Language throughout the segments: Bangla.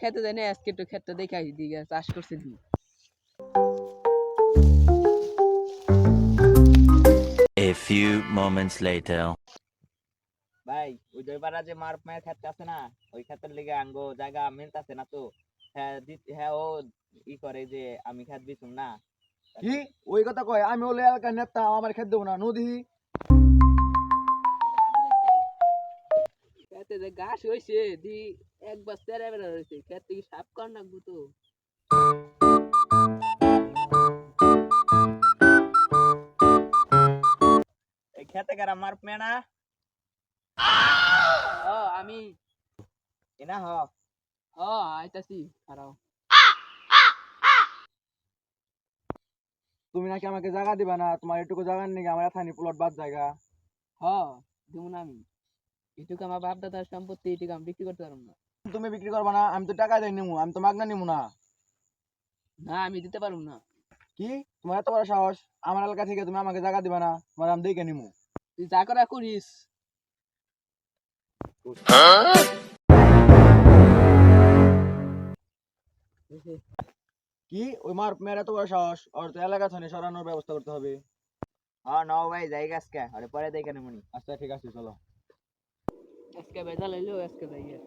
খেতে যাই না, আজকে একটু খেতে দেখাই দিকে চাষ করছে দি। A few moments later. ভাই ওই দইপাড়া যে মার মায়ের ক্ষেত আছে না, ওই ক্ষেতের লিগে আঙ্গো জায়গা মিলতাছে না তো। হ্যাঁ হ্যাঁ ও ই করে যে আমি ক্ষেত দিছুম না। কি ওই কথা কয়? আমি ওলে এলাকার নেতা, আমার খেত দেবো না নদী। খেতে যে ঘাস হইছে দি একবার তেরা বেড়া হয়েছে, খেত থেকে সাফ কর নাকবো তো। এই খেতে কারা মার মেয়ে না? আমি এনা হ আইতাছি, খারাও। তুমি নাকি আমাকে জায়গা দিবা না? তোমার এটুকু জায়গা নাকি আমার এখানে প্লট বাদ জায়গা? দিব না আমি। এটুকু আমার বাপ দাদার সম্পত্তি, এটুকু আমি বিক্রি করতে পারবো না। তুমি বিক্রি করবা না? আমি তো টাকা দিয়ে নিমু, আমি তো মাগনা নিমু না। না আমি দিতে পারবো না। কি তোমার এত বড় সাহস? আমার এলাকা থেকে তুমি আমাকে জায়গা দিবা না? তোমার আমি দেখে নিমু। তুই যা করা করিস। কি ওই মার মেয়ের এত বড় সাহস? ওর তো এলাকা থেকে সরানোর ব্যবস্থা করতে হবে। হ্যাঁ নাও ভাই জায়গা আজকে আরে পরে দেখে নেবনি। আচ্ছা ঠিক আছে, চলো। আজকে বেজা লাইলো, আজকে যাইয়ে।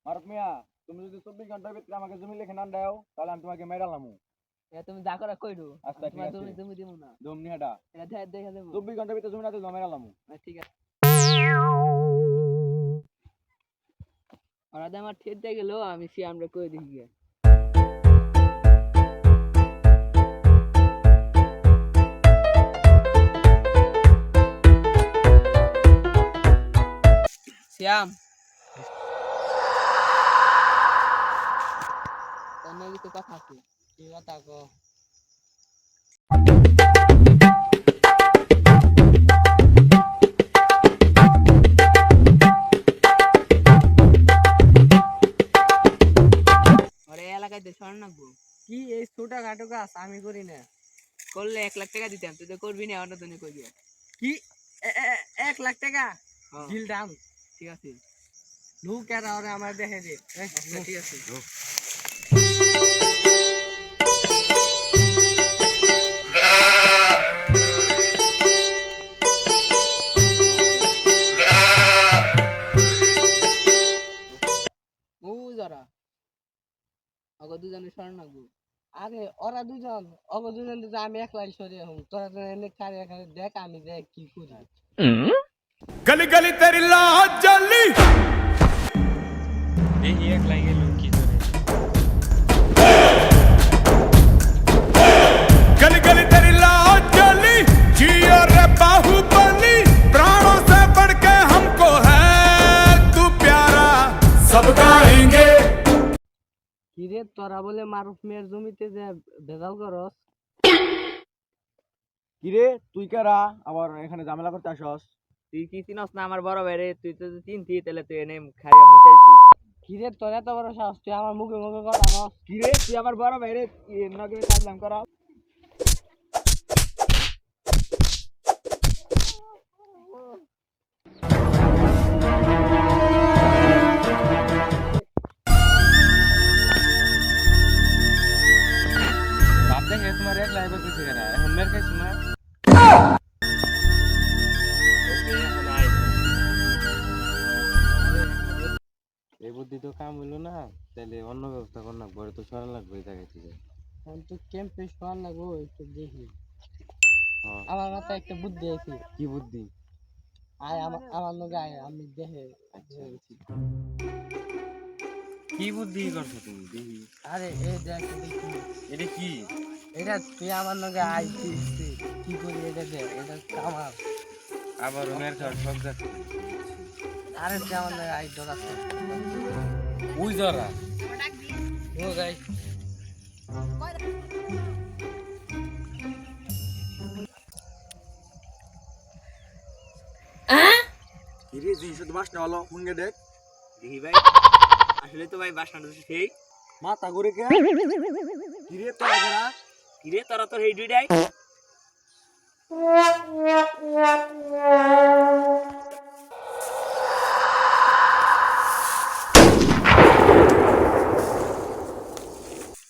মারুফ মিয়া, তুমি যদি 24 ঘন্টার ভিতরে আমাকে জমি লিখে না দাও, তাহলে আমি তোমাকে মেরালামু। তুমি যা করা কইরো। আচ্ছা ঠিক আছে, তুমি দিব না। জমি হাটা এটা দেখা দেবো। 24 ঘন্টার ভিতরে জমি না দিলে মেরালামু। ঠিক আছে। ওরা আমার ঠেটে গেল, আমি সে আমরা কই দেখি গিয়ে। শ্যাম, তোর নাকি তো কথা আছে। কি কথা কো? কি এই ছোটখাটো কাজ আমি করি না? করলে 1 লাখ টাকা দিতাম, তুই তো করবি না। অন্য জনে কই দিয়া কি 1 লাখ টাকা ডিল দাম? ঠিক আছে, লোক এরা ওরা আমার দেখে দে। ঠিক আছে, ও যারা অগ দুজনে স্মরণ রাখবো। আরে ওরা দুজন, অগ দুজন আমি একলাই সরিয়ে হম। তোরা তো এনে খারে এখানে দেখ, আমি দেখ কি করি। गली गली तेरी लाज जली দেখি এক লাগে লোক কি করে। गली गली तेरी लाज जली जियो रे बाहुबली प्राणों से बढ़ के हमको है तू प्यारा सब गाएंगे। কিরে তোরা বলে মারুফ মেয়ের জমিতে যে ভেজাল করস? কিরে তুই কারা আবার এখানে ঝামেলা করতে আসস? তুই কি চিনস না আমার বড় ভাই রে? তুই তো চিনতি, তাহলে তুই এনে খাইয়া মুইতা দিতি। কিরে তোর এত বড় সাহস, তুই আমার মুখে মুখে কথা কস? কিরে তুই আমার বড় ভাই রে, নগে কাজলাম করা। বাপ দেখে তোমার এক লাগে বলতেছে কেনা, এখন মের খাইছো না? এই বুদ্ধি তো কাম হইলো না, তাহলে অন্য ব্যবস্থা কর না, পরে তো সরা লাগবে এই জায়গা থেকে। এখন তো ক্যাম্পে শোয়ার লাগবো, একটু দেখি। হ্যাঁ। আমার মাথায় একটা বুদ্ধি আছে। কি বুদ্ধি? আয় আমার লগে আয়, আমি দেখে দেখি। কি বুদ্ধি করছো তুমি? দেখি। আরে এই দেখ দেখি। এটা কি? এটা তুই আমার লগে আয়, কি করি এটা দেখ, এটা আমার। আবার মের খাওয়ার সব যাচ্ছে। আরে তুই আমার লগে আয়, ডর আছে। ওই জরা ও গাই কিরে জিনিস তো বাস না হলো, হুঙ্গে দেখ। দেখি ভাই, আসলে তো ভাই বাসনা সেই মাথা ঘুরে কে? কিরে তোরা কারা? কিরে তোরা তো এই দুইটাই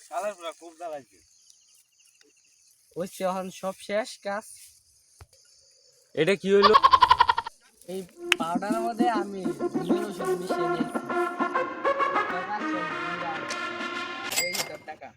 শালার পুরা খুব জ্বালাইছে। হচ্ছে এখন সব শেষ কাজ। এটা কি হইলো? এই পাউডারের মধ্যে আমি ভিন্ন ওষুধ মিশিয়ে নিয়েছি। এই তোর টাকা।